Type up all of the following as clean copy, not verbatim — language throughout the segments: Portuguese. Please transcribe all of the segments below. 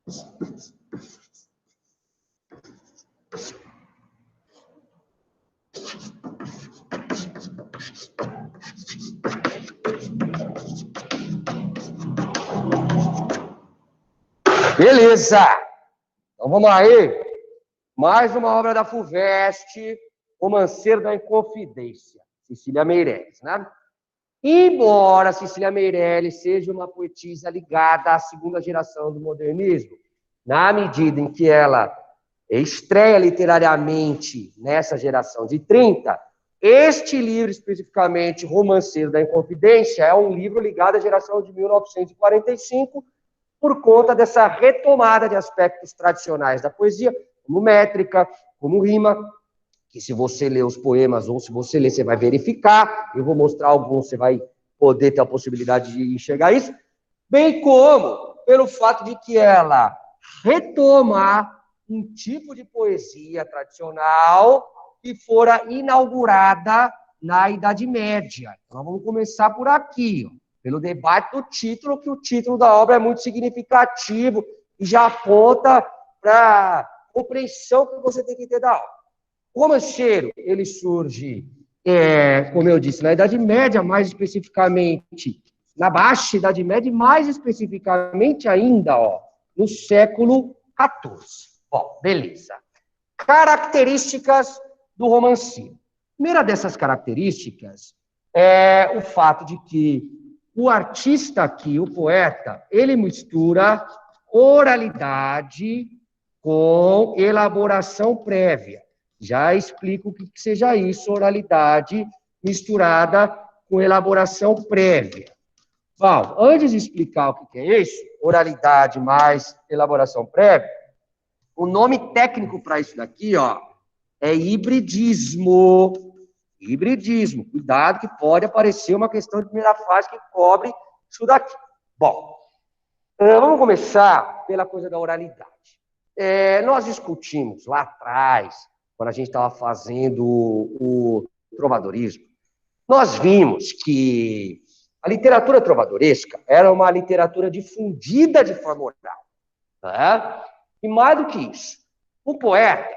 Beleza! Então vamos aí. Mais uma obra da FUVEST, Romanceiro da Inconfidência, Cecília Meirelles, né? Embora Cecília Meirelles seja uma poetisa ligada à segunda geração do modernismo, na medida em que ela estreia literariamente nessa geração de 30, este livro, especificamente, Romanceiro da Inconfidência, é um livro ligado à geração de 1945, por conta dessa retomada de aspectos tradicionais da poesia, como métrica, como rima, que se você ler os poemas, ou se você ler, você vai verificar, eu vou mostrar alguns, você vai poder ter a possibilidade de enxergar isso, bem como pelo fato de que ela retoma um tipo de poesia tradicional que fora inaugurada na Idade Média. Então, vamos começar por aqui, ó, pelo debate do título, que o título da obra é muito significativo e já aponta para a compreensão que você tem que ter da obra. O romanceiro, ele surge, como eu disse, na Idade Média, mais especificamente na Baixa Idade Média, e mais especificamente ainda, ó, no século XIV. Bom, beleza. Características do romanceiro. A primeira dessas características é o fato de que o artista aqui, o poeta, ele mistura oralidade com elaboração prévia. Já explico o que seja isso, oralidade misturada com elaboração prévia. Bom, antes de explicar o que é isso, oralidade mais elaboração prévia, o nome técnico para isso daqui, ó, é hibridismo. Hibridismo. Cuidado que pode aparecer uma questão de primeira fase que cobre isso daqui. Bom, vamos começar pela coisa da oralidade. Nós discutimos lá atrás, quando a gente estava fazendo o trovadorismo, nós vimos que a literatura trovadoresca era uma literatura difundida de forma oral. Tá? E mais do que isso, o poeta,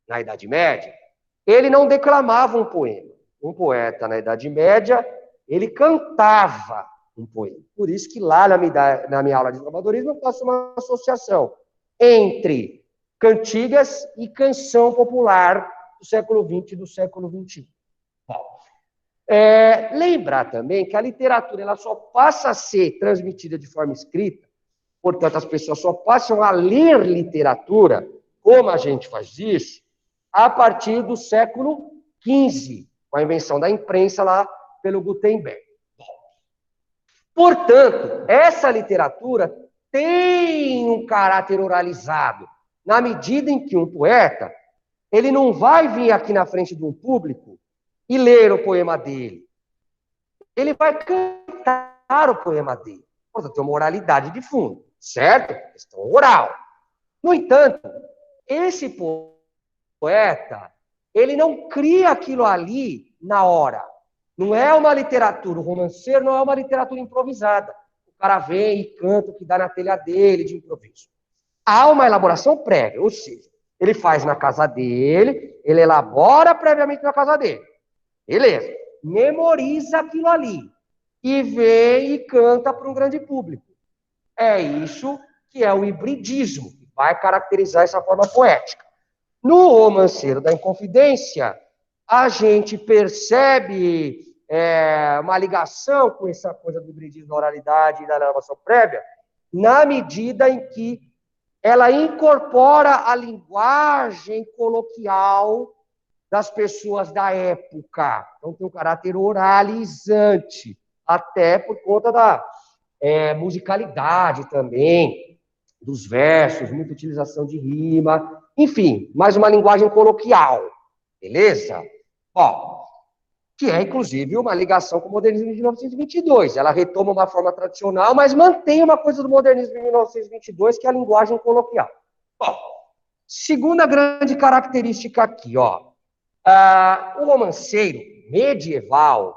na Idade Média, ele não declamava um poema. Um poeta, na Idade Média, ele cantava um poema. Por isso que lá na minha aula de trovadorismo eu faço uma associação entre cantigas e canção popular do século XX e do século XXI. Bom, lembrar também que a literatura ela só passa a ser transmitida de forma escrita, portanto, as pessoas só passam a ler literatura, como a gente faz isso, a partir do século XV, com a invenção da imprensa lá pelo Gutenberg. Portanto, essa literatura tem um caráter oralizado, na medida em que um poeta, ele não vai vir aqui na frente de um público e ler o poema dele. Ele vai cantar o poema dele. Portanto, tem uma oralidade de fundo, certo? Questão oral. No entanto, esse poeta, ele não cria aquilo ali na hora. Não é uma literatura, o romanceiro não é uma literatura improvisada. O cara vem e canta o que dá na telha dele de improviso. Há uma elaboração prévia, ou seja, ele faz na casa dele, ele elabora previamente na casa dele. Beleza. Memoriza aquilo ali. E vem e canta para um grande público. É isso que é o hibridismo, que vai caracterizar essa forma poética. No Romanceiro da Inconfidência, a gente percebe uma ligação com essa coisa do hibridismo da oralidade e da elaboração prévia, na medida em que ela incorpora a linguagem coloquial das pessoas da época. Então, tem um caráter oralizante, até por conta da musicalidade também, dos versos, muita utilização de rima, enfim, mais uma linguagem coloquial, beleza? Ó, que é, inclusive, uma ligação com o modernismo de 1922. Ela retoma uma forma tradicional, mas mantém uma coisa do modernismo de 1922, que é a linguagem coloquial. Ó, segunda grande característica aqui, ó. O romanceiro medieval,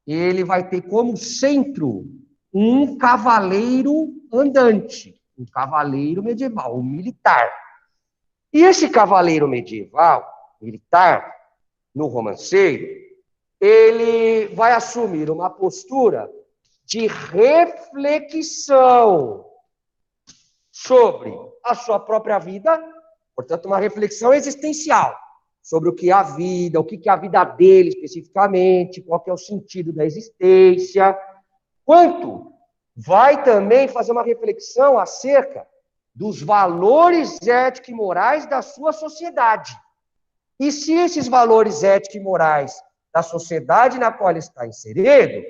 ele vai ter como centro um cavaleiro andante. um cavaleiro medieval, um militar. E esse cavaleiro medieval, militar, no romanceiro, ele vai assumir uma postura de reflexão sobre a sua própria vida, portanto, uma reflexão existencial sobre o que é a vida, o que é a vida dele especificamente, qual que é o sentido da existência, quanto vai também fazer uma reflexão acerca dos valores éticos e morais da sua sociedade. E se esses valores éticos e morais da sociedade na qual ele está inserido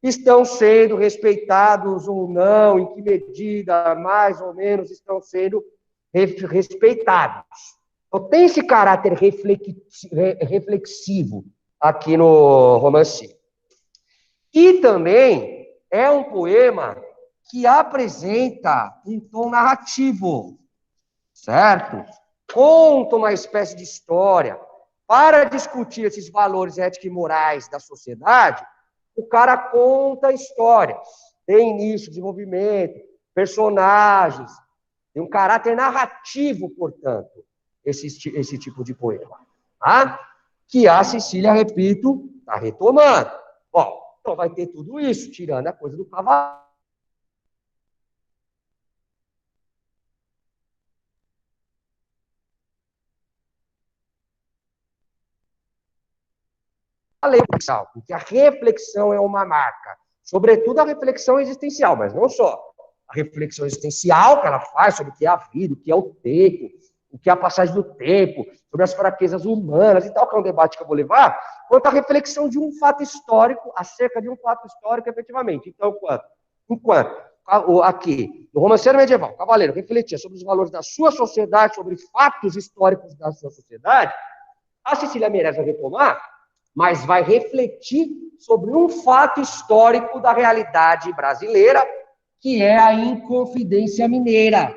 estão sendo respeitados ou não, em que medida, mais ou menos, estão sendo respeitados. Então, tem esse caráter reflexivo aqui no romance. E também é um poema que apresenta um tom narrativo, certo? Conta uma espécie de história. Para discutir esses valores éticos e morais da sociedade, o cara conta histórias. Tem início, desenvolvimento, personagens. Tem um caráter narrativo, portanto, esse tipo de poema. Tá? Que a Cecília, repito, está retomando. Bom, então vai ter tudo isso, tirando a coisa do cavalo. Porque a reflexão é uma marca, sobretudo a reflexão existencial, mas não só. A reflexão existencial que ela faz sobre o que é a vida, o que é o tempo, o que é a passagem do tempo, sobre as fraquezas humanas e tal, que é um debate que eu vou levar, quanto a reflexão de um fato histórico, acerca de um fato histórico, efetivamente. Então, enquanto aqui, no romanceiro medieval, o cavaleiro refletia sobre os valores da sua sociedade, sobre fatos históricos da sua sociedade, a Cecília Meirelles vai retomar, mas vai refletir sobre um fato histórico da realidade brasileira, que é a Inconfidência Mineira,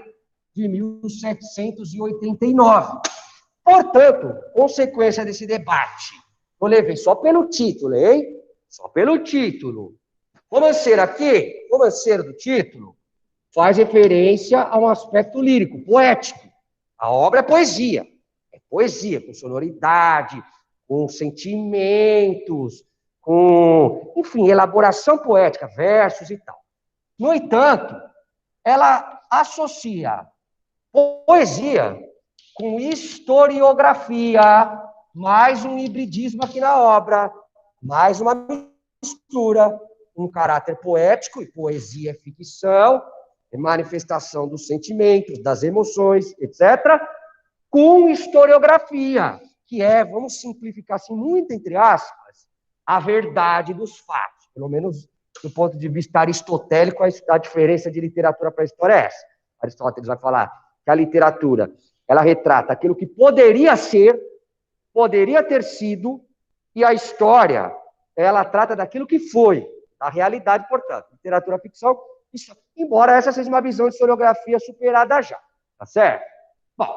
de 1789. Portanto, consequência desse debate, eu levei só pelo título, hein? Só pelo título. Romanceiro aqui, romanceiro do título, faz referência a um aspecto lírico, poético. A obra é poesia com sonoridade, com sentimentos, com, enfim, elaboração poética, versos e tal. No entanto, ela associa poesia com historiografia, mais um hibridismo aqui na obra, mais uma mistura, um caráter poético, e poesia é ficção, é manifestação dos sentimentos, das emoções, etc., com historiografia, que é, vamos simplificar assim, muito entre aspas, a verdade dos fatos. Pelo menos do ponto de vista aristotélico, a diferença de literatura para a história é essa. Aristóteles vai falar que a literatura, ela retrata aquilo que poderia ser, poderia ter sido, e a história, ela trata daquilo que foi, da realidade, portanto. Literatura ficção, isso, embora essa seja uma visão de historiografia superada já, tá certo? Bom,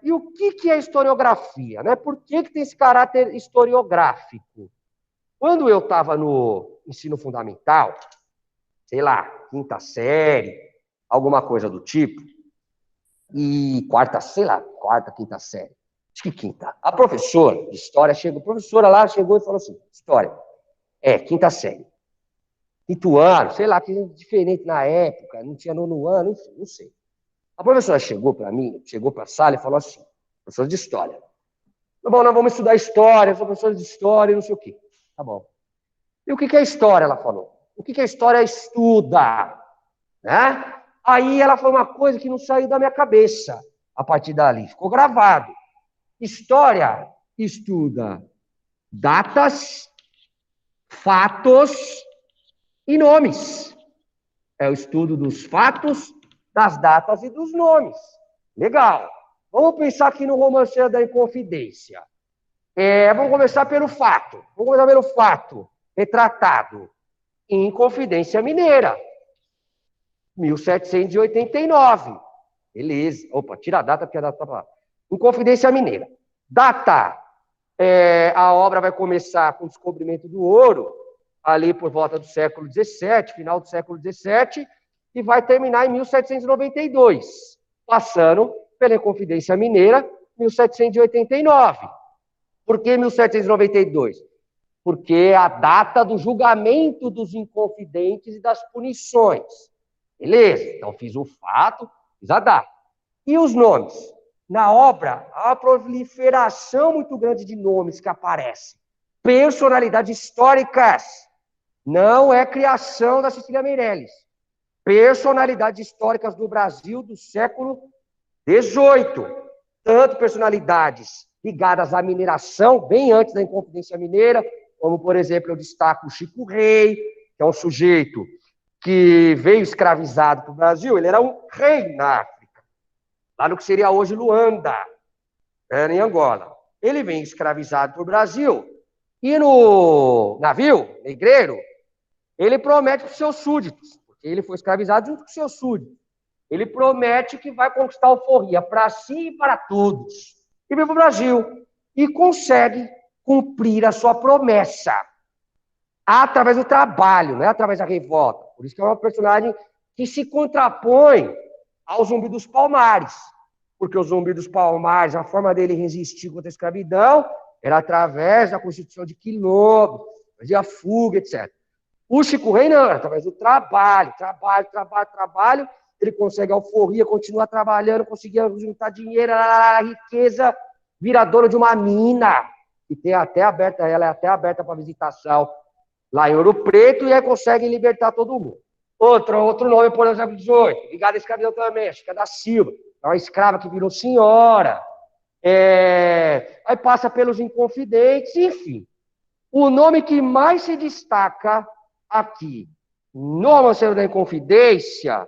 e o que é historiografia? Né? Por que tem esse caráter historiográfico? Quando eu estava no ensino fundamental, sei lá, quinta série, alguma coisa do tipo, e quarta, quinta série, acho que quinta. A professora de história chegou, a professora lá chegou e falou assim, história, quinta série. Quinto ano, sei lá, que diferente na época, não tinha nono ano, enfim, não sei. A professora chegou para mim, chegou para a sala e falou assim, professora de história, tá bom, nós vamos estudar história, sou professora de história, não sei o quê. Tá bom. E o que é história, ela falou? O que a história estuda? Né? Aí ela falou uma coisa que não saiu da minha cabeça a partir dali, ficou gravado. História estuda datas, fatos e nomes. É o estudo dos fatos, das datas e dos nomes. Legal. Vamos pensar aqui no Romanceiro da Inconfidência. Vamos começar pelo fato. Vamos começar pelo fato retratado em Inconfidência Mineira, 1789. Beleza. Opa, tira a data, porque a data está lá. Inconfidência Mineira. Data. A obra vai começar com o descobrimento do ouro, ali por volta do século XVII, final do século XVII, e vai terminar em 1792, passando pela Inconfidência Mineira, 1789. Por que 1792? Porque é a data do julgamento dos inconfidentes e das punições. Beleza? Então, fiz o fato, fiz a data. E os nomes? Na obra, há uma proliferação muito grande de nomes que aparecem. Personalidades históricas. Não é criação da Cecília Meirelles. Personalidades históricas do Brasil do século XVIII. Tanto personalidades ligadas à mineração, bem antes da Inconfidência Mineira, como, por exemplo, eu destaco o Chico Rei, que é um sujeito que veio escravizado para o Brasil. Ele era um rei na África, lá no que seria hoje Luanda, em Angola. Ele vem escravizado para o Brasil, e no navio, negreiro, ele promete para os seus súditos, porque ele foi escravizado junto com os seus súditos, ele promete que vai conquistar alforria para si e para todos. E vem para o Brasil. E consegue cumprir a sua promessa. Através do trabalho, não é através da revolta. Por isso que é uma personagem que se contrapõe ao Zumbi dos Palmares. Porque o Zumbi dos Palmares, a forma dele resistir contra a escravidão, era através da constituição de quilombo, fazia fuga, etc. O Chico Rei não, era através do trabalho. Ele consegue alforria, continua trabalhando, conseguia juntar dinheiro, riqueza, vira dono de uma mina, que tem até aberta, ela é até aberta para visitação lá em Ouro Preto, e aí consegue libertar todo mundo. Outro nome, por exemplo, 18, ligado à escravidão também, Chica da Silva, é uma escrava que virou senhora, aí passa pelos Inconfidentes, enfim. O nome que mais se destaca aqui no Romanceiro da Inconfidência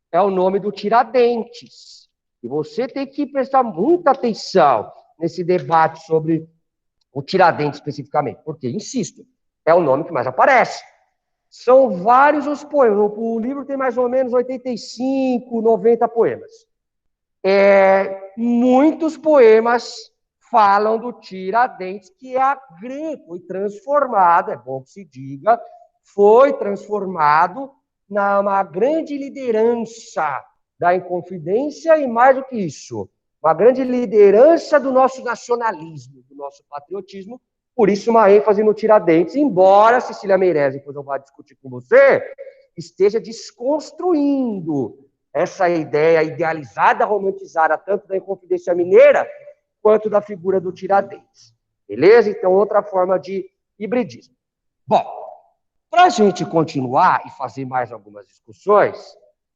é o nome do Tiradentes. E você tem que prestar muita atenção nesse debate sobre o Tiradentes especificamente, porque, insisto, é o nome que mais aparece. São vários os poemas. O livro tem mais ou menos 85, 90 poemas. Muitos poemas falam do Tiradentes, que foi transformado, é bom que se diga, foi transformado numa grande liderança da Inconfidência e, mais do que isso, uma grande liderança do nosso nacionalismo, do nosso patriotismo. Por isso, uma ênfase no Tiradentes, embora Cecília Meirelles, depois eu vou discutir com você, esteja desconstruindo essa ideia idealizada, romantizada, tanto da Inconfidência Mineira, quanto da figura do Tiradentes. Beleza? Então, outra forma de hibridismo. Bom, para a gente continuar e fazer mais algumas discussões,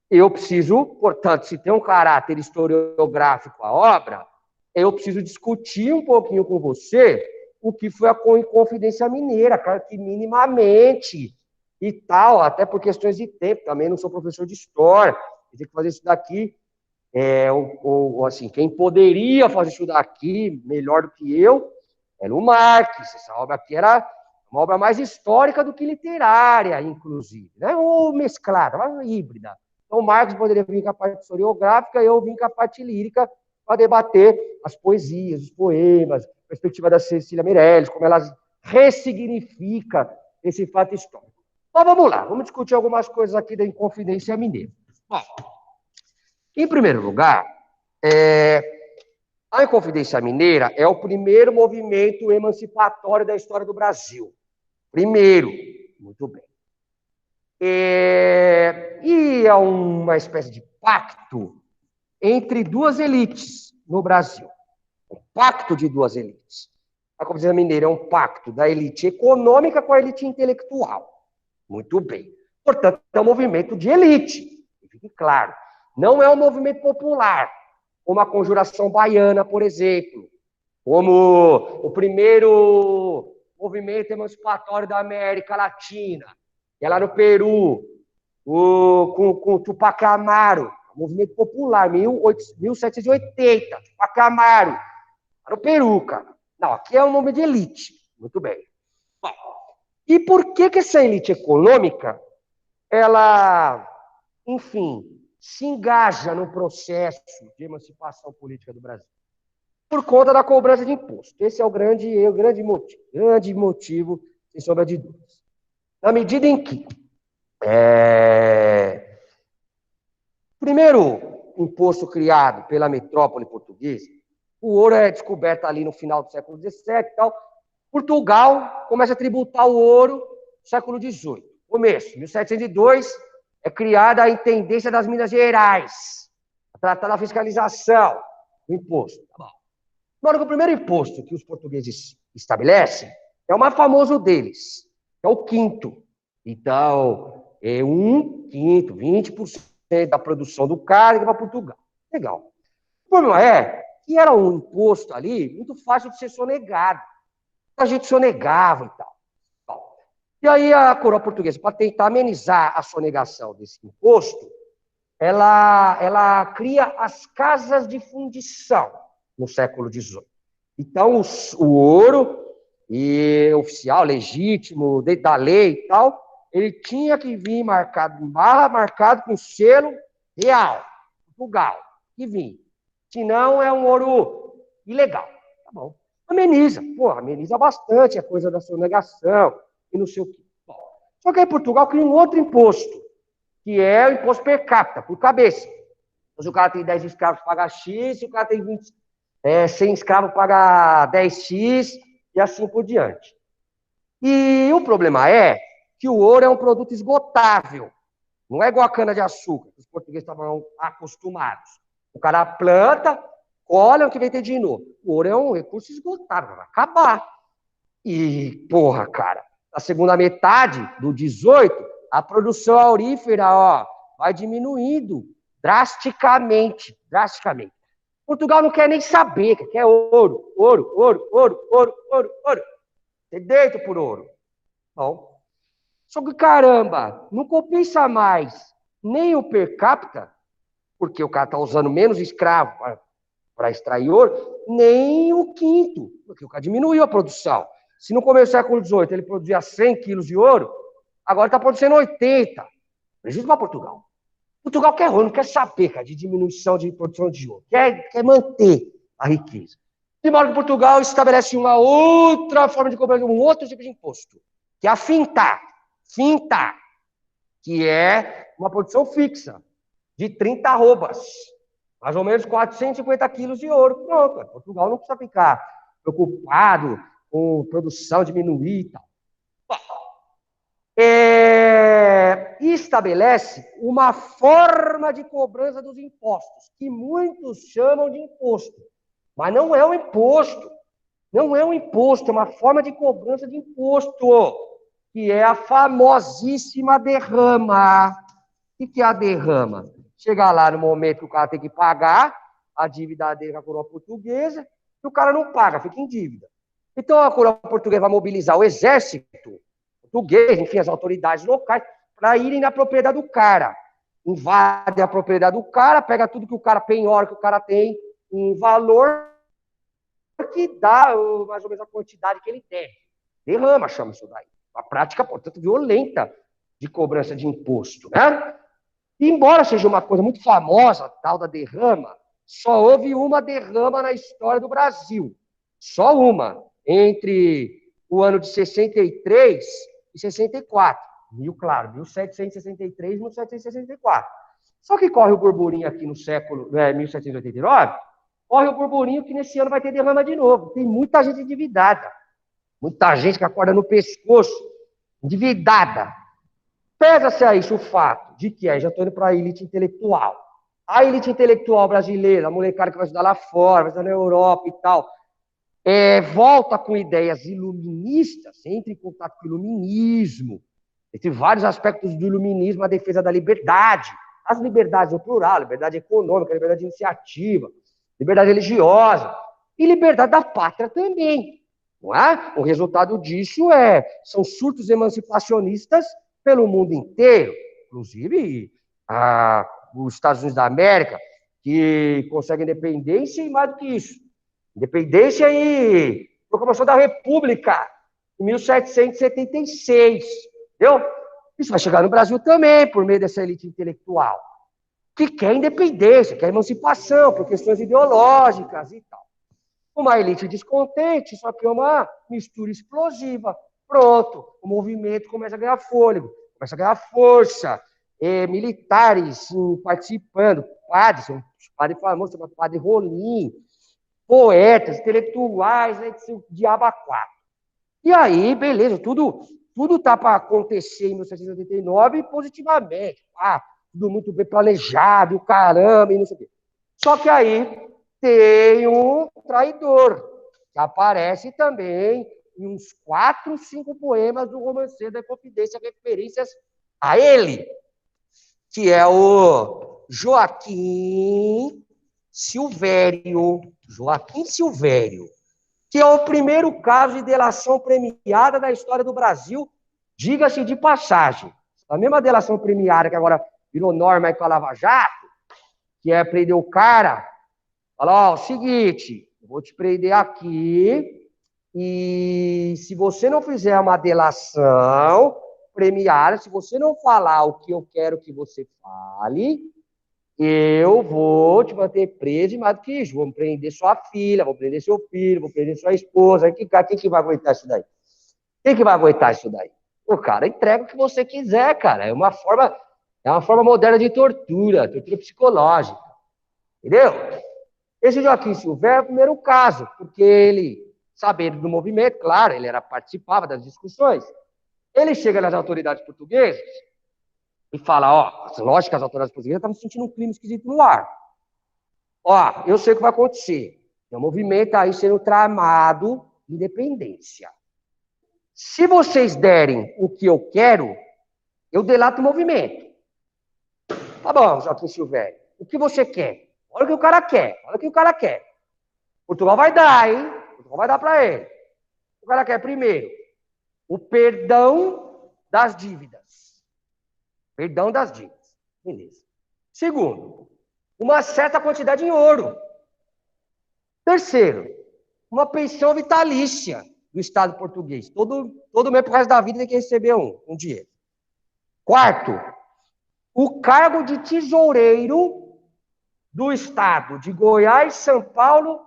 eu preciso, portanto, se tem um caráter historiográfico a obra, eu preciso discutir um pouquinho com você o que foi a Inconfidência Mineira, claro que minimamente e tal, até por questões de tempo, também não sou professor de história, tem que fazer isso daqui, assim, quem poderia fazer isso daqui melhor do que eu era o Marx. Essa obra aqui era uma obra mais histórica do que literária, inclusive, né? Ou mesclada, uma híbrida. Então, o Marx poderia vir com a parte historiográfica, eu vim com a parte lírica para debater as poesias, os poemas, a perspectiva da Cecília Meirelles, como ela ressignifica esse fato histórico. Então, vamos lá, vamos discutir algumas coisas aqui da Inconfidência Mineira. Bom, em primeiro lugar, a Inconfidência Mineira é o primeiro movimento emancipatório da história do Brasil. Primeiro, muito bem. E é uma espécie de pacto entre duas elites no Brasil. Um pacto de duas elites. A Inconfidência Mineira é um pacto da elite econômica com a elite intelectual. Muito bem. Portanto, é um movimento de elite. Fique claro. Não é um movimento popular, como a Conjuração Baiana, por exemplo, como o primeiro movimento emancipatório da América Latina, que é lá no Peru, com Tupac Amaru, movimento popular, 1780, Tupac Amaru, lá no Peru, cara. Não, aqui é um movimento de elite. Muito bem. Bom, e por que essa elite econômica, ela, enfim, se engaja no processo de emancipação política do Brasil? Por conta da cobrança de imposto. Esse é o grande motivo, sem sombra de dúvidas. Na medida em que Primeiro imposto criado pela metrópole portuguesa, o ouro é descoberto ali no final do século XVII e tal. Portugal começa a tributar o ouro no século XVIII. Começo, 1702, é criada a Intendência das Minas Gerais, a tratar da fiscalização do imposto. Tá bom. Agora, o primeiro imposto que os portugueses estabelecem é o mais famoso deles, é o quinto. Então, é um quinto, 20% da produção do cara que vai para Portugal. Legal. O problema é que era um imposto ali muito fácil de ser sonegado. A gente sonegava e tal. Bom, e aí a coroa portuguesa, para tentar amenizar a sonegação desse imposto, ela cria as casas de fundição no século XVIII. Então, o ouro e oficial, legítimo, dentro da lei e tal, ele tinha que vir marcado em barra, marcado com selo real, Portugal, que vinha. Senão é um ouro ilegal. Tá bom. Ameniza, porra, ameniza bastante a coisa da sonegação e não sei o quê. Bom, só que aí Portugal cria um outro imposto, que é o imposto per capita, por cabeça. Então, se o cara tem 10 escravos, paga X, se o cara tem 100 escravos, paga 10X, e assim por diante. E o problema é que o ouro é um produto esgotável. Não é igual a cana-de-açúcar, que os portugueses estavam acostumados. O cara planta, colhe, o que vem ter de novo. O ouro é um recurso esgotável, vai acabar. E, porra, cara, na segunda metade do 18, a produção aurífera, ó, vai diminuindo drasticamente, drasticamente. Portugal não quer nem saber, quer ouro, ouro, ouro, ouro, ouro, ouro, ouro. Você deita por ouro. Bom, só que, caramba, não compensa mais nem o per capita, porque o cara está usando menos escravo para extrair ouro, nem o quinto, porque o cara diminuiu a produção. Se no começo do século XVIII ele produzia 100 quilos de ouro, agora está produzindo 80. Prejuízo para Portugal. Portugal quer ouro, não quer saber, cara, de diminuição de produção de ouro. Quer manter a riqueza. De modo que Portugal estabelece uma outra forma de cobrar um outro tipo de imposto, que é a finta. Finta, que é uma produção fixa, de 30 arrobas. Mais ou menos 450 quilos de ouro. Pronto, Portugal não precisa ficar preocupado com produção diminuir e tal. E estabelece uma forma de cobrança dos impostos, que muitos chamam de imposto. Mas não é um imposto. Não é um imposto, é uma forma de cobrança de imposto, que é a famosíssima derrama. O que é a derrama? Chega lá no momento que o cara tem que pagar a dívida dele com a coroa portuguesa, e o cara não paga, fica em dívida. Então a coroa portuguesa vai mobilizar o exército português, enfim, as autoridades locais, para irem na propriedade do cara. Invadem a propriedade do cara, pega tudo que o cara penhora, que o cara tem em valor, que dá mais ou menos a quantidade que ele tem. Derrama, chama isso daí. Uma prática, portanto, violenta de cobrança de imposto, né? E, embora seja uma coisa muito famosa, tal da derrama, só houve uma derrama na história do Brasil. Só uma, entre o ano de 63 e 64. Claro, 1763 e 1764. Só que corre o burburinho aqui no século 1789, corre o burburinho que nesse ano vai ter derrama de novo. Tem muita gente endividada. Muita gente que acorda no pescoço, endividada. Pesa-se a isso o fato de que, aí já estou indo para a elite intelectual. A elite intelectual brasileira, a molecada que vai estudar lá fora, vai estudar na Europa e tal, volta com ideias iluministas, entra em contato com o iluminismo, entre vários aspectos do iluminismo, a defesa da liberdade, as liberdades no plural, liberdade econômica, liberdade de iniciativa, liberdade religiosa e liberdade da pátria também. Não é? O resultado disso são surtos emancipacionistas pelo mundo inteiro, inclusive os Estados Unidos da América, que conseguem independência e mais do que isso. Independência e proclamação da República, em 1776. Entendeu? Isso vai chegar no Brasil também, por meio dessa elite intelectual, que quer independência, quer emancipação, por questões ideológicas e tal. Uma elite descontente, só que é uma mistura explosiva. Pronto, o movimento começa a ganhar fôlego, começa a ganhar força. militares participando, padres, um padre famoso, chamado Padre Rolim, poetas, intelectuais, né, diabo a quatro. E aí, beleza, tudo tá para acontecer em 1789 positivamente. Tudo muito bem planejado, caramba, e não sei o quê. Só que aí tem um traidor, que aparece também em uns 4, 5 poemas do Romanceiro da Inconfidência, referências a ele, que é o Joaquim Silvério. Joaquim Silvério, que é o primeiro caso de delação premiada da história do Brasil, diga-se de passagem. A mesma delação premiada que agora virou norma aí com a Lava Jato, que é prender o cara, falar, ó, seguinte, vou te prender aqui, e se você não fizer uma delação premiada, se você não falar o que eu quero que você fale, eu vou te manter preso e mais do que isso, vou prender sua filha, vou prender seu filho, vou prender sua esposa. Quem que vai aguentar isso daí? Quem que vai aguentar isso daí? O cara entrega o que você quiser, cara. É uma forma moderna de tortura psicológica. Entendeu? Esse Joaquim Silvério é o primeiro caso, porque ele, sabendo do movimento, claro, ele participava das discussões, ele chega nas autoridades portuguesas e fala, ó, lógico que as autoridades portuguesas estavam sentindo um clima esquisito no ar. Ó, eu sei o que vai acontecer. Tem um movimento aí sendo tramado de independência. Se vocês derem o que eu quero, eu delato o movimento. Tá bom, Joaquim Silvério. O que você quer? Olha o que o cara quer. Olha o que o cara quer. Portugal vai dar, hein? Portugal vai dar para ele. O cara quer, primeiro, o perdão das dívidas. Perdão das dívidas. Beleza. Segundo, uma certa quantidade em ouro. Terceiro, uma pensão vitalícia do Estado português. Todo mês, pro resto da vida, tem que receber um dinheiro. Quarto, o cargo de tesoureiro do Estado de Goiás, São Paulo,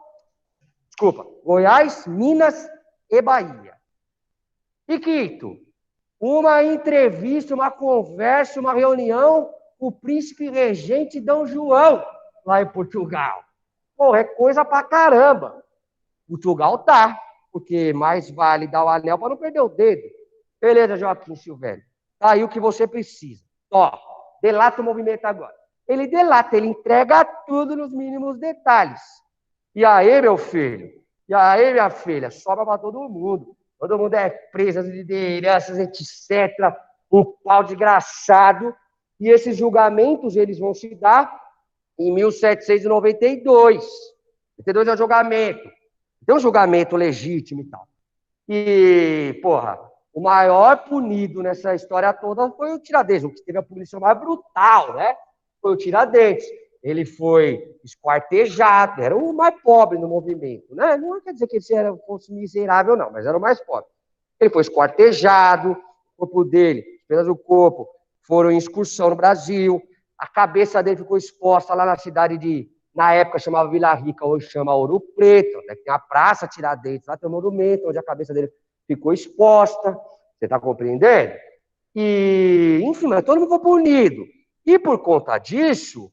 Goiás, Minas e Bahia. E quinto, uma entrevista, uma conversa, uma reunião com o príncipe regente Dom João, lá em Portugal. Pô, é coisa pra caramba. Portugal tá, porque mais vale dar o anel para não perder o dedo. Beleza, Joaquim Silvério. Tá aí o que você precisa. Ó, delata o movimento agora. Ele delata, ele entrega tudo nos mínimos detalhes. E aí, meu filho? E aí, minha filha? Sobra para todo mundo. Todo mundo é preso, as lideranças, etc. Um pau desgraçado. E esses julgamentos, eles vão se dar em 1792. 92 é o julgamento. Tem um julgamento legítimo e tal. E, porra, o maior punido nessa história toda foi o Tiradentes, o que teve a punição mais brutal, né? Foi o Tiradentes. Ele foi esquartejado, era o mais pobre no movimento, né? Não quer dizer que ele fosse miserável, não, mas era o mais pobre. Ele foi esquartejado, o corpo dele, apenas o corpo, foram em excursão no Brasil, a cabeça dele ficou exposta lá na cidade de, na época chamava Vila Rica, hoje chama Ouro Preto, né? Tem a Praça Tiradentes, lá tem um monumento onde a cabeça dele ficou exposta, você está compreendendo? E, enfim, mas todo mundo foi punido. E por conta disso,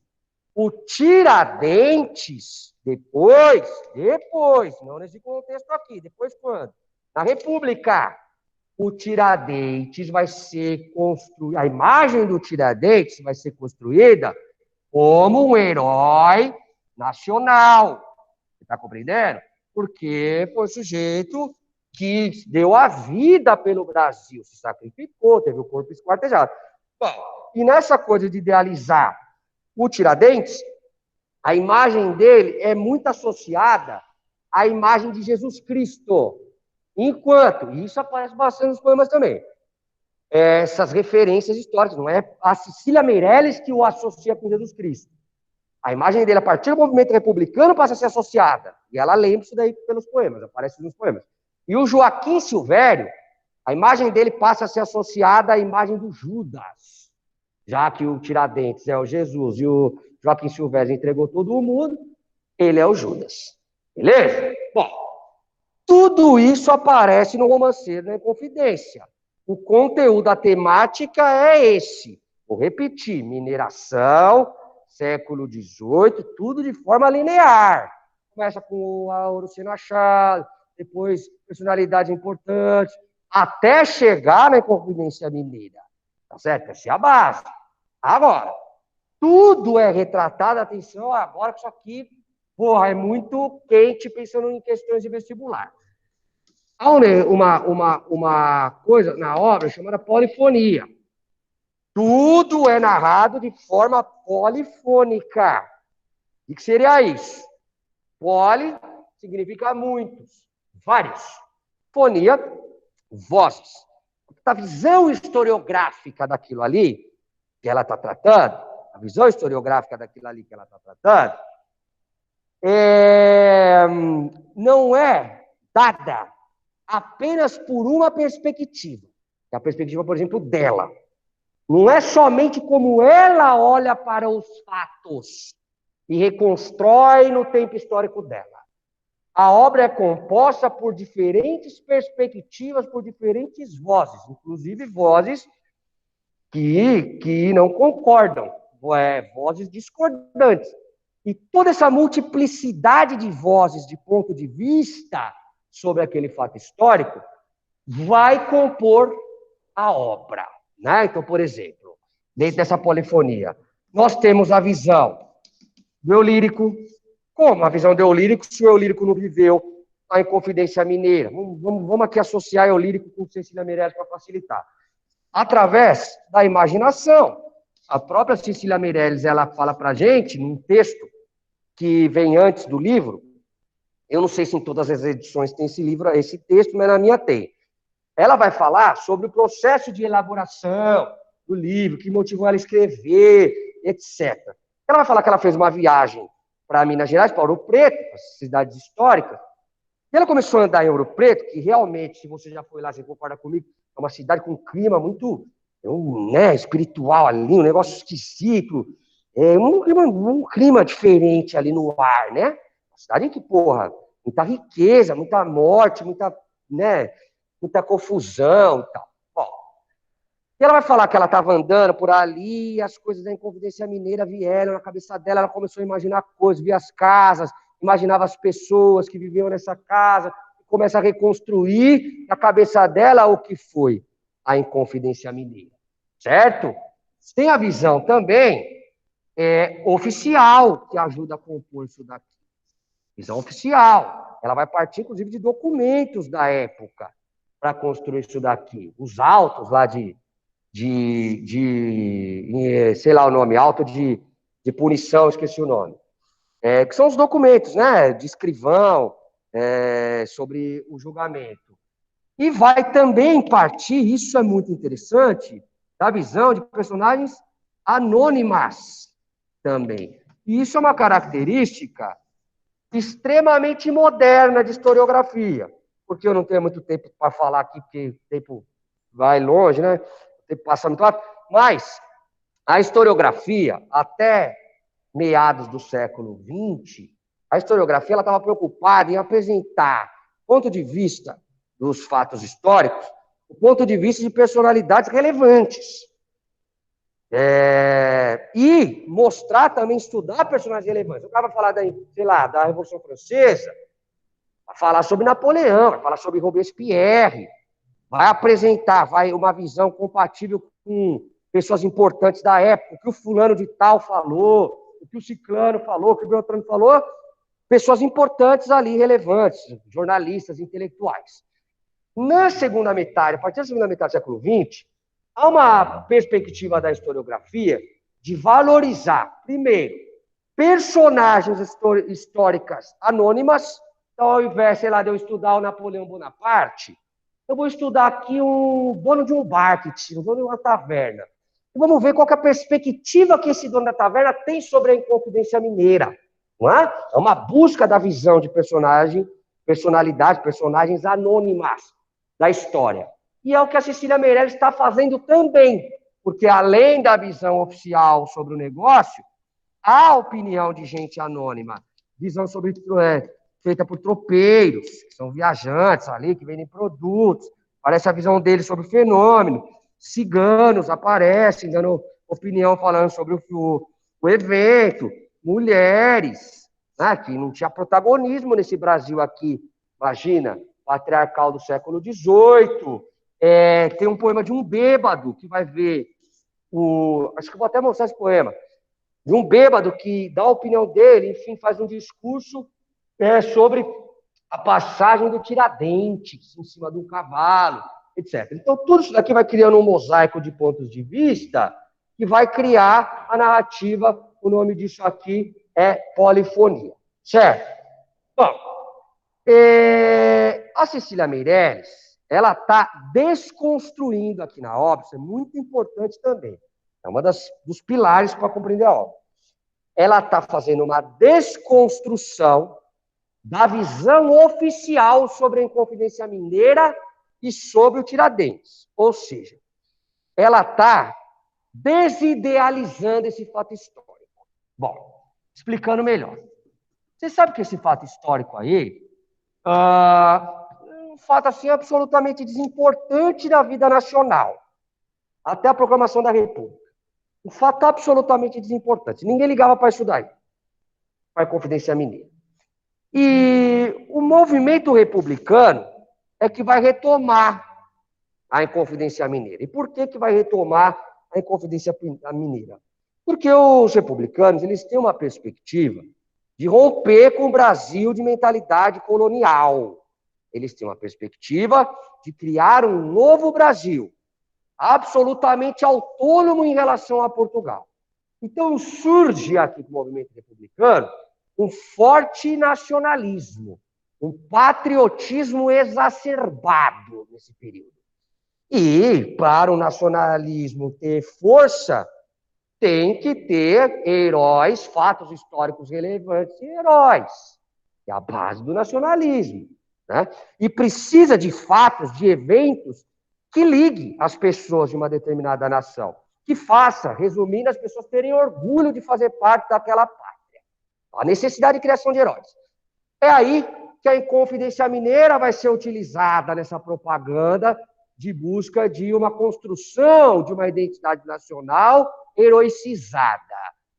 o Tiradentes, depois, não nesse contexto aqui, depois quando? Na República, o Tiradentes vai ser construído, a imagem do Tiradentes vai ser construída como um herói nacional. Você está compreendendo? Porque foi o sujeito que deu a vida pelo Brasil, se sacrificou, teve o corpo esquartejado. Bom, e nessa coisa de idealizar o Tiradentes, a imagem dele é muito associada à imagem de Jesus Cristo. Enquanto, e isso aparece bastante nos poemas também, essas referências históricas, não é a Cecília Meirelles que o associa com Jesus Cristo. A imagem dele, a partir do movimento republicano, passa a ser associada. E ela lembra isso daí pelos poemas, aparece nos poemas. E o Joaquim Silvério, a imagem dele passa a ser associada à imagem do Judas. Já que o Tiradentes é o Jesus e o Joaquim Silvério entregou todo o mundo, ele é o Judas. Beleza? Bom, tudo isso aparece no Romanceiro da Inconfidência. O conteúdo, a temática é esse. Vou repetir, mineração, século XVIII, tudo de forma linear. Começa com a Ouroceno Achado, depois personalidades importantes, até chegar na Inconfidência Mineira. Tá certo? Essa é a base. Agora, tudo é retratado, atenção, agora que isso aqui, porra, é muito quente pensando em questões de vestibular. Há uma coisa na obra chamada polifonia. Tudo é narrado de forma polifônica. O que seria isso? Poli significa muitos, vários. Fonia, vozes. A visão historiográfica daquilo ali que ela está tratando, a visão historiográfica daquilo ali que ela está tratando, não é dada apenas por uma perspectiva. É a perspectiva, por exemplo, dela. Não é somente como ela olha para os fatos e reconstrói no tempo histórico dela. A obra é composta por diferentes perspectivas, por diferentes vozes, inclusive vozes que não concordam, vozes discordantes. E toda essa multiplicidade de vozes, de ponto de vista sobre aquele fato histórico, vai compor a obra. Né? Então, por exemplo, dentro dessa polifonia, nós temos a visão do eu lírico. Como a visão do eu lírico, se o eu lírico não viveu a Inconfidência Mineira? Vamos aqui associar eu lírico com Cecília Meirelles para facilitar. Através da imaginação. A própria Cecília Meirelles, ela fala para a gente, num texto que vem antes do livro, eu não sei se em todas as edições tem esse texto, mas na minha tem. Ela vai falar sobre o processo de elaboração do livro, que motivou ela a escrever, etc. Ela vai falar que ela fez uma viagem para Minas Gerais, para Ouro Preto, para as cidades históricas, e ela começou a andar em Ouro Preto, que realmente, se você já foi lá, você concorda comigo, é uma cidade com um clima muito espiritual ali, um negócio esquisito, um clima diferente ali no ar, né? Uma cidade em que, porra, muita riqueza, muita morte, muita confusão e tal. Bom, e ela vai falar que ela estava andando por ali, e as coisas da Inconfidência Mineira vieram na cabeça dela, ela começou a imaginar coisas, via as casas, imaginava as pessoas que viviam nessa casa, começa a reconstruir na cabeça dela o que foi a Inconfidência Mineira, certo? Tem a visão também oficial, que ajuda a compor isso daqui. Visão oficial. Ela vai partir, inclusive, de documentos da época para construir isso daqui. Os autos lá sei lá o nome, auto de punição, esqueci o nome. Que são os documentos, né, de escrivão sobre o julgamento. E vai também partir, isso é muito interessante, da visão de personagens anônimas também. E isso é uma característica extremamente moderna de historiografia, porque eu não tenho muito tempo para falar aqui, porque o tempo vai longe, né? O tempo passa muito rápido, mas a historiografia, até meados do século XX, a historiografia estava preocupada em apresentar, do ponto de vista dos fatos históricos, o ponto de vista de personalidades relevantes. E mostrar também, estudar personagens relevantes. O cara vai falar da Revolução Francesa, vai falar sobre Napoleão, vai falar sobre Robespierre, vai apresentar uma visão compatível com pessoas importantes da época, o que o fulano de tal falou, o que o ciclano falou, o que o Beltrano falou, pessoas importantes ali, relevantes, jornalistas, intelectuais. Na segunda metade, a partir da segunda metade do século XX, há uma perspectiva da historiografia de valorizar, primeiro, personagens históricas anônimas. Então, ao invés, sei lá, de eu estudar o Napoleão Bonaparte, eu vou estudar aqui um dono de um bar que tinha, um dono de uma taverna. E vamos ver qual que é a perspectiva que esse dono da taverna tem sobre a Inconfidência Mineira. Não é? É uma busca da visão de personalidades, personagens anônimas da história. E é o que a Cecília Meirelles está fazendo também, porque além da visão oficial sobre o negócio, há a opinião de gente anônima, visão feita por tropeiros, que são viajantes ali, que vendem produtos, parece a visão deles sobre o fenômeno, ciganos aparecem, dando opinião falando sobre o evento, mulheres, né, que não tinha protagonismo nesse Brasil aqui, imagina, patriarcal do século XVIII. Tem um poema de um bêbado que vai ver acho que eu vou até mostrar esse poema, de um bêbado que dá a opinião dele, enfim, faz um discurso sobre a passagem do Tiradentes em cima de um cavalo, etc. Então, tudo isso daqui vai criando um mosaico de pontos de vista que vai criar a narrativa. O nome disso aqui é polifonia, certo? Bom, a Cecília Meirelles, ela está desconstruindo aqui na obra, isso é muito importante também, é uma dos pilares para compreender a obra. Ela está fazendo uma desconstrução da visão oficial sobre a Inconfidência Mineira e sobre o Tiradentes. Ou seja, ela está desidealizando esse fato histórico. Bom, explicando melhor. Você sabe que esse fato histórico aí um fato assim absolutamente desimportante da vida nacional, até a proclamação da República. Um fato absolutamente desimportante. Ninguém ligava para isso daí, para a Inconfidência Mineira. E o movimento republicano é que vai retomar a Inconfidência Mineira. E por que vai retomar a Inconfidência Mineira? Porque os republicanos, eles têm uma perspectiva de romper com o Brasil de mentalidade colonial. Eles têm uma perspectiva de criar um novo Brasil, absolutamente autônomo em relação a Portugal. Então, surge aqui do movimento republicano um forte nacionalismo, um patriotismo exacerbado nesse período. E, para o nacionalismo ter força, tem que ter heróis, fatos históricos relevantes e heróis. É a base do nacionalismo. Né? E precisa de fatos, de eventos que liguem as pessoas de uma determinada nação, que faça, resumindo, as pessoas terem orgulho de fazer parte daquela pátria. A necessidade de criação de heróis. É aí que a Inconfidência Mineira vai ser utilizada nessa propaganda de busca de uma construção de uma identidade nacional heroicizada.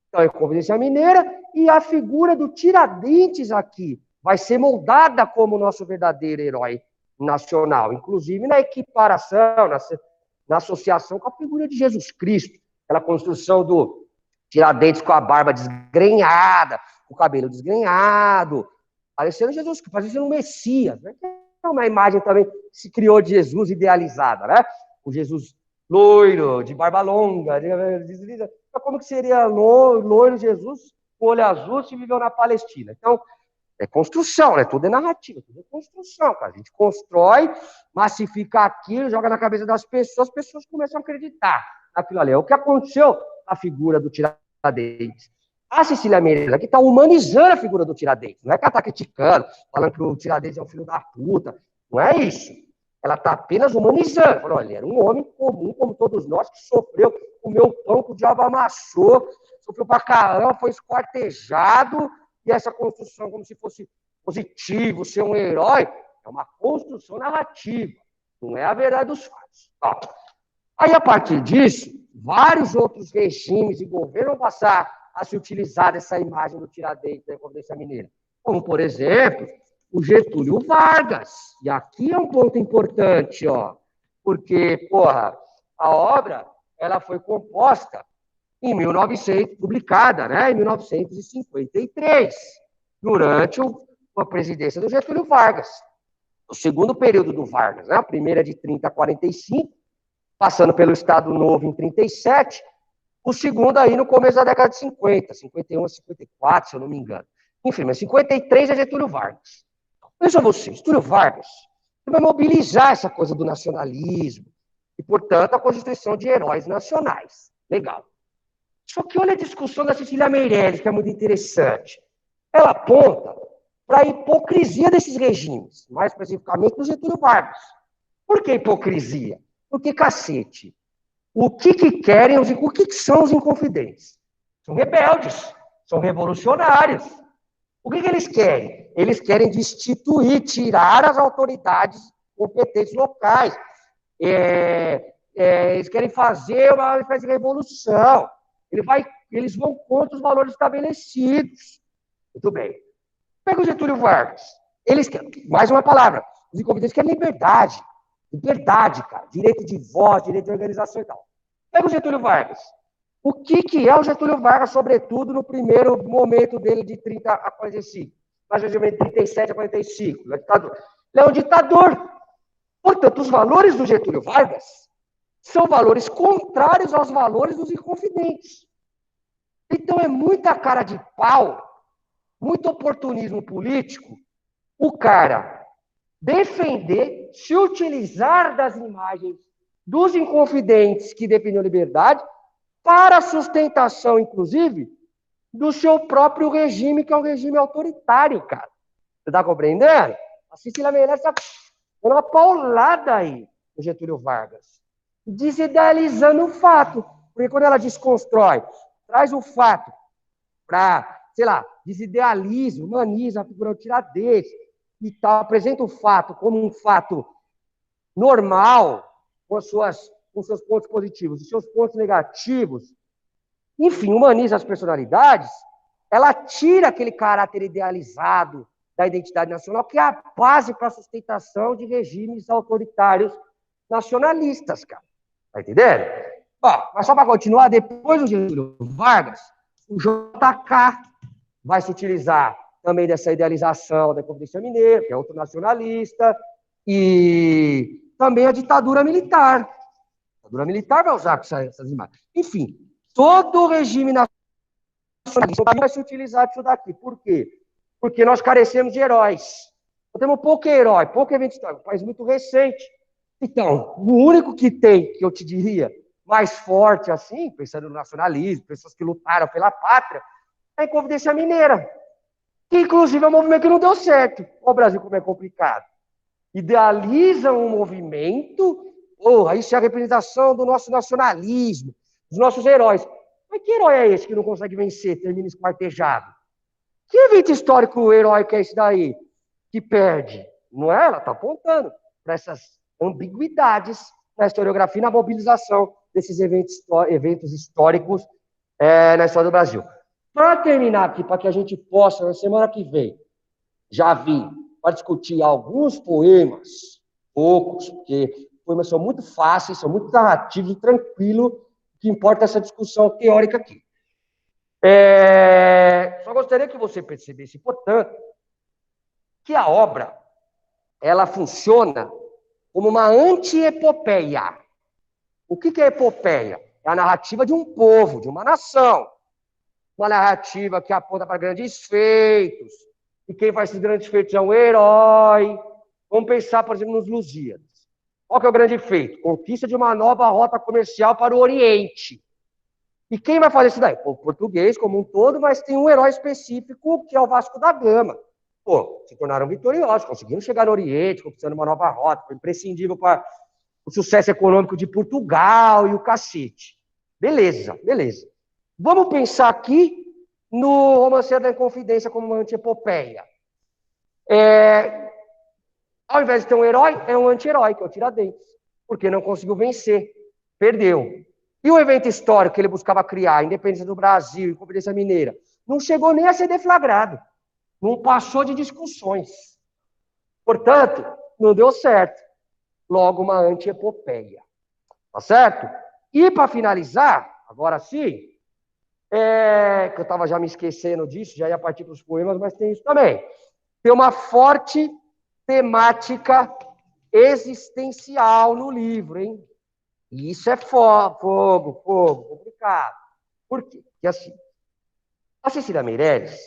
Então, a Inconfidência Mineira e a figura do Tiradentes aqui vai ser moldada como nosso verdadeiro herói nacional, inclusive na equiparação, na associação com a figura de Jesus Cristo, aquela construção do Tiradentes com a barba desgrenhada, com o cabelo desgrenhado, parecendo Jesus, parecendo um Messias, né? É uma imagem também que se criou de Jesus idealizada, né? O Jesus loiro, de barba longa, como que seria loiro Jesus, com olho azul, se viveu na Palestina? Então, é construção, né? Tudo é narrativa, tudo é construção, cara. A gente constrói, massifica aquilo, joga na cabeça das pessoas, as pessoas começam a acreditar naquilo ali. É o que aconteceu na figura do Tiradentes. A Cecília Meirelles aqui está humanizando a figura do Tiradentes. Não é que ela está criticando, falando que o Tiradentes é um filho da puta. Não é isso. Ela está apenas humanizando. Falando, olha, ele era um homem comum, como todos nós, que sofreu, comeu pão que o diabo amassou, sofreu pra caramba, foi esquartejado, e essa construção como se fosse positivo, ser um herói, é uma construção narrativa. Não é a verdade dos fatos. Ó. Aí, a partir disso, vários outros regimes e governos vão passar a se utilizar dessa imagem do Tiradentes da Inconfidência Mineira. Como, por exemplo, o Getúlio Vargas. E aqui é um ponto importante, ó, porque, a obra ela foi composta em 1900, publicada, né, em 1953, durante a presidência do Getúlio Vargas. O segundo período do Vargas, né, a primeira de 30 a 45, passando pelo Estado Novo em 37, o segundo aí no começo da década de 50, 51 a 54, se eu não me engano. Enfim, mas 53 é Getúlio Vargas. Veja você, Getúlio Vargas vai mobilizar essa coisa do nacionalismo e, portanto, a constituição de heróis nacionais. Legal. Só que olha a discussão da Cecília Meirelles, que é muito interessante. Ela aponta para a hipocrisia desses regimes, mais especificamente do Getúlio Vargas. Por que hipocrisia? Porque, cacete, o que querem, o que são os inconfidentes? São rebeldes, são revolucionários. O que eles querem? Eles querem destituir, tirar as autoridades competentes locais, eles querem fazer uma espécie de revolução. Eles vão contra os valores estabelecidos. Muito bem. Pega o Getúlio Vargas. Eles querem, mais uma palavra, os inconfidentes querem liberdade. Liberdade, cara. Direito de voz, direito de organização e tal. Pega o Getúlio Vargas. O que é o Getúlio Vargas, sobretudo no primeiro momento dele de 30 a 45? Mais ou menos de 37 a 45. Ele é um ditador. Portanto, os valores do Getúlio Vargas são valores contrários aos valores dos inconfidentes. Então, é muita cara de pau, muito oportunismo político, o cara defender, se utilizar das imagens dos inconfidentes que defendem liberdade para a sustentação, inclusive, do seu próprio regime, que é um regime autoritário, cara. Você está compreendendo? A Cecília Meirelles está dando uma paulada aí no Getúlio Vargas, desidealizando o fato. Porque quando ela desconstrói, traz o fato para, sei lá, desidealiza, humaniza a figura do Tiradentes e tal, apresenta o fato como um fato normal, com seus pontos positivos e seus pontos negativos, enfim, humaniza as personalidades, ela tira aquele caráter idealizado da identidade nacional, que é a base para a sustentação de regimes autoritários nacionalistas, cara. Tá entendendo? Bom, mas só para continuar, depois do Getúlio Vargas, o JK vai se utilizar também dessa idealização da Inconfidência Mineira, que é outro nacionalista, e também a ditadura militar. A ditadura militar vai usar essas imagens. Enfim, todo o regime nacionalista vai se utilizar disso daqui. Por quê? Porque nós carecemos de heróis. Nós temos pouco herói, pouco evento histórico, um país muito recente. Então, o único que tem, que eu te diria, mais forte assim, pensando no nacionalismo, pessoas que lutaram pela pátria, é a Inconfidência Mineira, que inclusive é um movimento que não deu certo. Olha o Brasil como é complicado. Idealiza um movimento, isso é a representação do nosso nacionalismo, dos nossos heróis. Mas que herói é esse que não consegue vencer, termina esquartejado? Que evento histórico heróico é esse daí? Que perde? Não é? Ela está apontando para essas ambiguidades na historiografia e na mobilização desses eventos históricos na história do Brasil. Para terminar aqui, para que a gente possa, na semana que vem, já vir para discutir alguns poemas, poucos, porque poemas são muito fáceis, são muito narrativos e tranquilo, o que importa é essa discussão teórica aqui. Só gostaria que você percebesse, portanto, que a obra ela funciona como uma anti-epopeia. O que é epopeia? É a narrativa de um povo, de uma nação. Uma narrativa que aponta para grandes feitos, e quem faz esses grandes feitos é um herói. Vamos pensar, por exemplo, nos Lusíadas. Qual que é o grande feito? Conquista de uma nova rota comercial para o Oriente. E quem vai fazer isso daí? O português como um todo, mas tem um herói específico, que é o Vasco da Gama. Se tornaram vitoriosos, conseguiram chegar no Oriente, conquistando uma nova rota, foi imprescindível para o sucesso econômico de Portugal e o cacete. Beleza, beleza. Vamos pensar aqui no Romanceiro da Inconfidência como uma anti-epopeia. Ao invés de ter um herói, é um anti-herói, que é o Tiradentes, porque não conseguiu vencer, perdeu. E o evento histórico que ele buscava criar, a independência do Brasil, a Inconfidência Mineira, não chegou nem a ser deflagrado, não passou de discussões. Portanto, não deu certo. Logo, uma anti-epopeia. Tá certo? E para finalizar, agora sim, que eu estava já me esquecendo disso, já ia partir para os poemas, mas tem isso também. Tem uma forte temática existencial no livro, hein? E isso é fogo, complicado. Por quê? Porque assim, a Cecília Meirelles,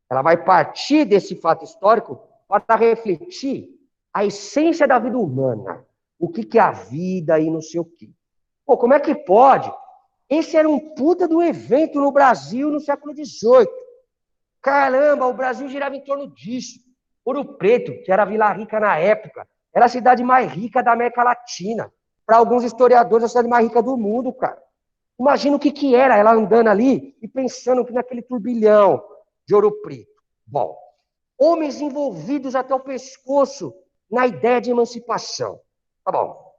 ela vai partir desse fato histórico para refletir a essência da vida humana. O que é a vida e não sei o quê. Como é que pode? Esse era um puta do evento no Brasil no século XVIII. Caramba, o Brasil girava em torno disso. Ouro Preto, que era a Vila Rica na época, era a cidade mais rica da América Latina. Para alguns historiadores, a cidade mais rica do mundo, cara. Imagina o que era ela andando ali e pensando naquele turbilhão de Ouro Preto. Bom, homens envolvidos até o pescoço na ideia de emancipação. Tá bom.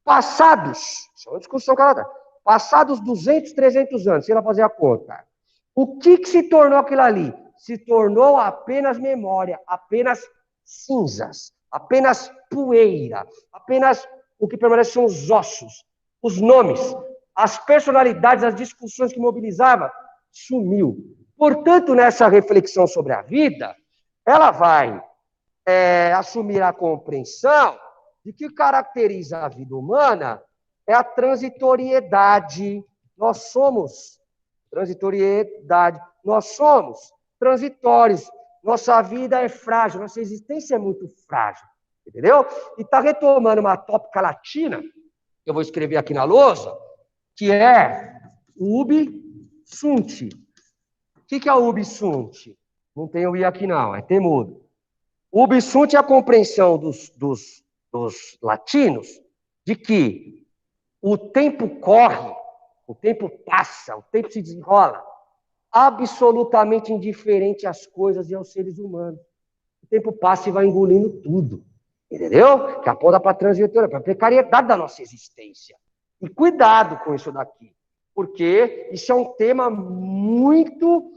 Passados, isso é uma discussão que ela dá, passados 200, 300 anos, você vai fazer a conta, o que se tornou aquilo ali? Se tornou apenas memória, apenas cinzas, apenas poeira, apenas o que permanece são os ossos, os nomes, as personalidades, as discussões que mobilizava, sumiu. Portanto, nessa reflexão sobre a vida, ela vai assumir a compreensão de que caracteriza a vida humana é a transitoriedade. Nós somos transitoriedade. Nós somos transitórios. Nossa vida é frágil, nossa existência é muito frágil. Entendeu? E está retomando uma tópica latina, que eu vou escrever aqui na lousa, que é ubi sunt. O que é o ubi sunt? Não tem o i aqui não, é temudo. O ubi sunt é a compreensão dos latinos de que o tempo corre, o tempo passa, o tempo se desenrola, absolutamente indiferente às coisas e aos seres humanos. O tempo passa e vai engolindo tudo. Entendeu? Que aponta para a transitoriedade, para a precariedade da nossa existência. E cuidado com isso daqui, porque isso é um tema muito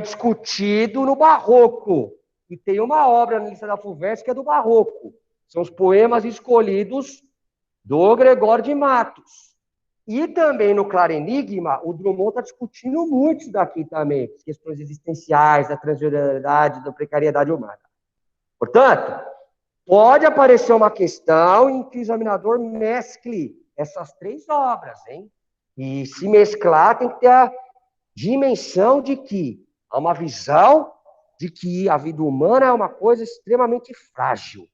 discutido no Barroco. E tem uma obra na lista da FUVEST que é do Barroco. São os poemas escolhidos do Gregório de Matos. E também no Claro Enigma, o Drummond está discutindo muito isso daqui também, as questões existenciais, da transitoriedade, da precariedade humana. Portanto, pode aparecer uma questão em que o examinador mescle essas três obras, hein? E se mesclar, tem que ter a dimensão de que há uma visão de que a vida humana é uma coisa extremamente frágil,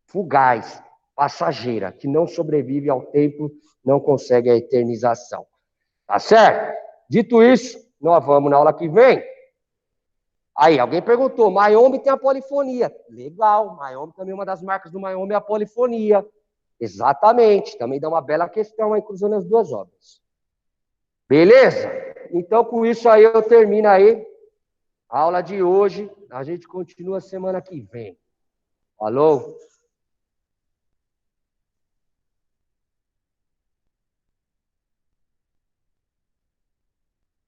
fugaz, passageira, que não sobrevive ao tempo, não consegue a eternização. Tá certo? Dito isso, nós vamos na aula que vem. Aí, alguém perguntou, Mayombe tem a polifonia. Legal, Mayombe também, uma das marcas do Mayombe é a polifonia. Exatamente, também dá uma bela questão aí cruzando as duas obras. Beleza? Então, com isso aí, eu termino aí a aula de hoje. A gente continua semana que vem. Falou?